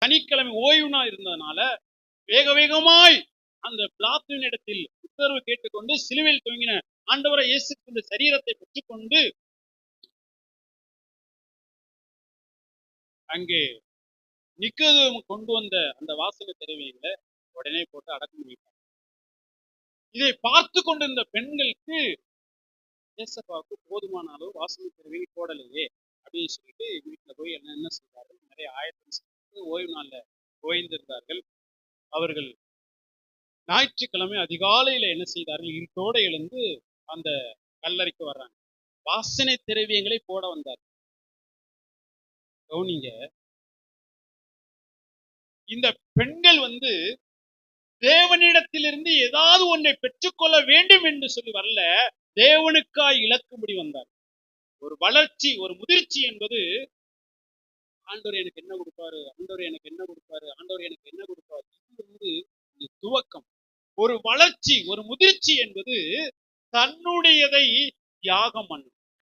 சனிக்கிழமை ஓய்வு நாள் இருந்ததுனால வேக வேகமாய் அந்த பிலாத்துவின் இடத்தில் உத்தரவு கேட்டுக்கொண்டு சிலுவையில் தொங்கின ஆண்டவரை இயேசு கிறிஸ்துவின் சரீரத்தை பெற்றுக்கொண்டு அங்கே நிக்கோதேமு கொண்டு வந்த அந்த வாசக திரவியங்களை உடனே போட்டு அடக்கம் பண்ணிட்டாங்க. இதை பார்த்து கொண்டிருந்த பெண்களுக்கு ஏசப்பாவுக்கு போதுமான அளவு வாசக திரவியம் போடலையே அப்படின்னு சொல்லிட்டு வீட்டுல போய் என்ன செய்தார்கள், நிறைய ஆயத்தம் செய்து ஓய்வு நாள்ல ஓய்ந்திருந்தார்கள். அவர்கள் ஞாயிற்றுக்கிழமை அதிகாலையில என்ன செய்தார்கள், இருட்டோட எழுந்து அந்த கல்லறைக்கு வர்றாங்க. வாசனை திரவியங்களை போட வந்தார்கள். கவனிங்க, இந்த பெண்கள் தேவனிடத்திலிருந்து ஏதாவது ஒன்றை பெற்றுக்கொள்ள வேண்டும் என்று சொல்லி வரல, தேவனுக்காய் இழக்கும்படி வந்தார். ஒரு வளர்ச்சி, ஒரு முதிர்ச்சி என்பது ஆண்டவர் எனக்கு என்ன கொடுப்பாரு, ஆண்டவர் எனக்கு என்ன கொடுப்பாரு, ஆண்டவர் எனக்கு என்ன கொடுப்பாரு, இது துவக்கம். ஒரு வளர்ச்சி, ஒரு முதிர்ச்சி என்பது தன்னுடையதை தியாகம் பண்ணும்.